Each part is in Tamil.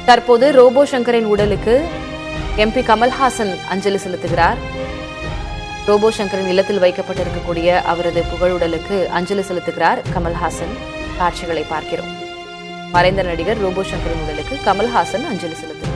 தற்போது ரோபோ சங்கரின் உடலுக்கு எம்பி கமல்ஹாசன் அஞ்சலி செலுத்துகிறார். ரோபோ சங்கரின் இல்லத்தில் வைக்கப்பட்டிருக்கக்கூடிய அவரது புகழுடலுக்கு அஞ்சலி செலுத்துகிறார் கமல்ஹாசன். காட்சிகளை பார்க்கிறோம். மறைந்த நடிகர் ரோபோ சங்கரின் உடலுக்கு கமல்ஹாசன் அஞ்சலி செலுத்துகிறார்.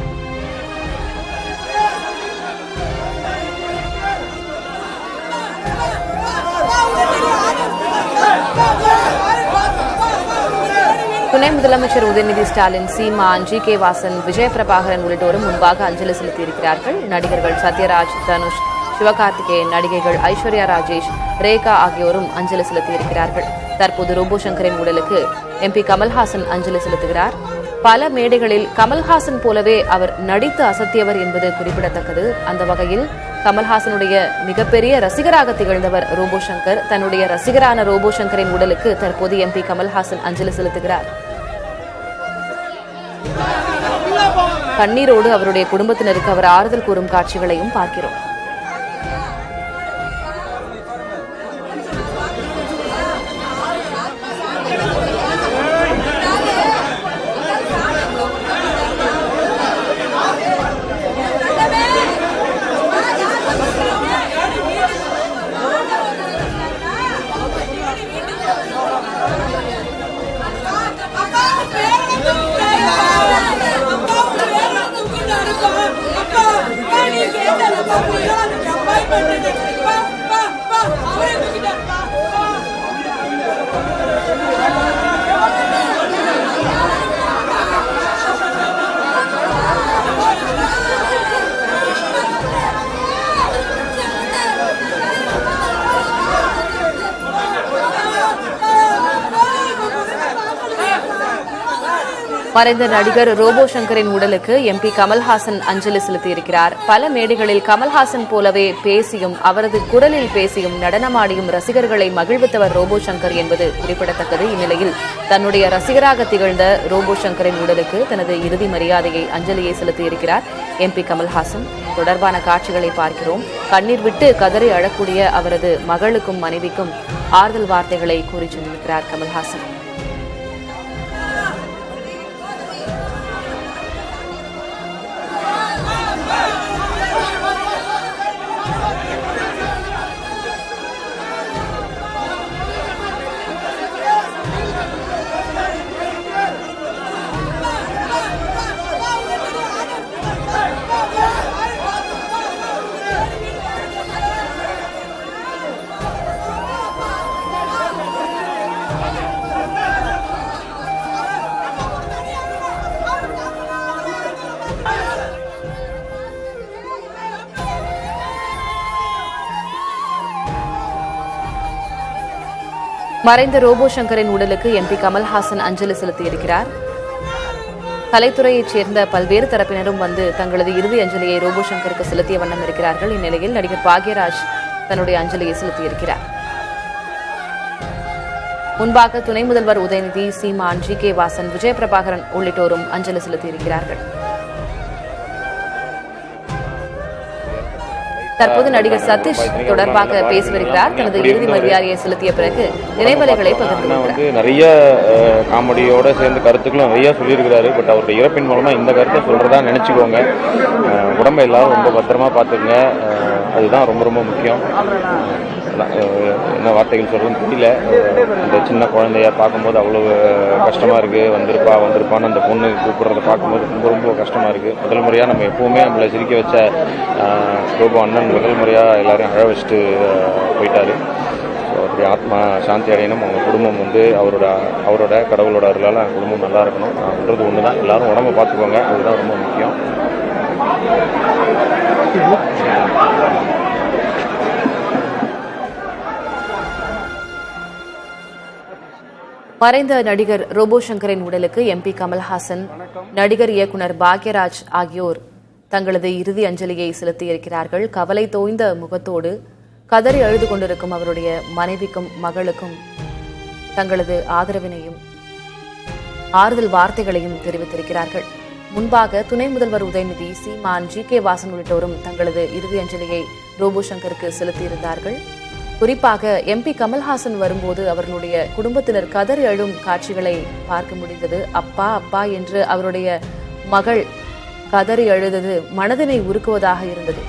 துணை முதலமைச்சர் உதயநிதி ஸ்டாலின், சீமான், ஜி.கே. வாசன், விஜயபிரபாகரன் உள்ளிட்டோரும் முன்பாக அஞ்சலி செலுத்தியிருக்கிறார்கள். நடிகர்கள் சத்யராஜ், தனுஷ், சிவகார்த்திகேயன், நடிகைகள் ஐஸ்வர்யா ராஜேஷ், ரேகா ஆகியோரும் அஞ்சலி செலுத்தியிருக்கிறார்கள். தற்போது ரோபோ சங்கரின் உடலுக்கு எம்பி கமல்ஹாசன் அஞ்சலி செலுத்துகிறார். பல மேடைகளில் கமல்ஹாசன் போலவே அவர் நடித்து அசத்தியவர் என்பது குறிப்பிடத்தக்கது. அந்த வகையில் கமல்ஹாசனுடைய மிகப்பெரிய ரசிகராக திகழ்ந்தவர் ரோபோ சங்கர். தன்னுடைய ரசிகரான ரோபோ சங்கரின் உடலுக்கு தற்போது எம்பி கமல்ஹாசன் அஞ்சலி செலுத்துகிறார். கண்ணீரோடு அவருடைய குடும்பத்தினருக்கு அவர் ஆறுதல் கூறும் காட்சிகளையும் பார்க்கிறோம். மறைந்த நடிகர் ரோபோ சங்கரின் உடலுக்கு எம்பி கமல்ஹாசன் அஞ்சலி செலுத்தியிருக்கிறார். பல மேடைகளில் கமல்ஹாசன் போலவே பேசியும் அவரது குரலில் பேசியும் நடனமாடியும் ரசிகர்களை மகிழ்வித்தவர் ரோபோ சங்கர் என்பது குறிப்பிடத்தக்கது. இந்நிலையில் தன்னுடைய ரசிகராக திகழ்ந்த ரோபோ சங்கரின் உடலுக்கு தனது இறுதி மரியாதையை அஞ்சலியை செலுத்தியிருக்கிறார் எம்பி கமல்ஹாசன். தொடர்பான காட்சிகளை பார்க்கிறோம். கண்ணீர் விட்டு கதறி அழக்கூடிய அவரது மகளுக்கும் மனைவிக்கும் ஆறுதல் வார்த்தைகளை கூறி சென்றிருக்கிறார் கமல்ஹாசன். மறைந்த ரோபோ சங்கரின் உடலுக்கு எம்பி கமல்ஹாசன் அஞ்சலி செலுத்தியிருக்கிறார். கலைத்துறையைச் சேர்ந்த பல்வேறு தரப்பினரும் வந்து தங்களது இறுதி அஞ்சலியை ரோபோ சங்கருக்கு செலுத்திய வண்ணம் இருக்கிறார்கள். இந்நிலையில் நடிகர் பாக்யராஜ் தன்னுடைய அஞ்சலியை செலுத்தியிருக்கிறார். முன்பாக துணை முதல்வர் உதயநிதி, சீமான், ஜி.கே. வாசன், விஜயபிரபாகரன் உள்ளிட்டோரும் அஞ்சலி செலுத்தியிருக்கிறார்கள். தற்போது நடிகர் சதீஷ் தொடர்பாக பேசி வருகிறார். தனது இறுதி மரியாதையை செலுத்திய பிறகு நினைவலைகளை பகிர்ந்து நிறைய காமெடியோட சேர்ந்து கருத்துக்களும் நிறைய சொல்லியிருக்கிறாரு. பட் அவருடைய இறப்பின் மூலமா இந்த கருத்தை சொல்றதா நினைச்சுக்கோங்க. உடம்பை எல்லாரும் ரொம்ப பத்திரமா பாத்துக்கங்க. அதுதான் ரொம்ப ரொம்ப முக்கியம். என்ன வார்த்தைகள் சொல்கிறதுன்னு தெரியல. இந்த சின்ன குழந்தைய பார்க்கும்போது அவ்வளோ கஷ்டமாக இருக்குது. வந்திருப்பான்னு அந்த பொண்ணு கூப்பிட்றத பார்க்கும்போது ரொம்ப ரொம்ப கஷ்டமாக இருக்குது. முதல் முறையாக நம்ம எப்போவுமே நம்மளை சிரிக்க வச்ச ரோபோ அண்ணன் முதல் முறையாக எல்லாரையும் அழ வச்சுட்டு போயிட்டார். அவருடைய ஆத்மா சாந்தி அடையணும். அவங்க குடும்பம் அவரோட கடவுளோட அருளால் குடும்பம் நல்லா இருக்கணும். நான் சொல்கிறது ஒன்று தான், எல்லோரும் உடம்பை பார்த்துக்கோங்க, அதுதான் ரொம்ப முக்கியம். மறைந்த நடிகர் ரோபோ சங்கரின் உடலுக்கு எம்பி கமல்ஹாசன், நடிகர் இயக்குனர் பாக்யராஜ் ஆகியோர் தங்களது இறுதி அஞ்சலியை செலுத்தியிருக்கிறார்கள். கவலை தோய்ந்த முகத்தோடு கதறி அழுது கொண்டிருக்கும் அவருடைய மனைவிக்கும் மகளுக்கும் தங்களது ஆதரவினையும் ஆறுதல் வார்த்தைகளையும் தெரிவித்திருக்கிறார்கள். முன்பாக துணை முதல்வர் உதயநிதி, சீமான், ஜி.கே. வாசன் உள்ளிட்டோரும் தங்களது இறுதி அஞ்சலியை ரோபோ சங்கருக்கு செலுத்தியிருந்தார்கள். குறிப்பாக எம்பி கமல்ஹாசன் வரும்போது அவர்களுடைய குடும்பத்தினர் கதறி அழும் காட்சிகளை பார்க்க முடிந்தது. அப்பா அப்பா என்று அவருடைய மகள் கதறி அழுதது மனதினை உருக்குவதாக இருந்தது.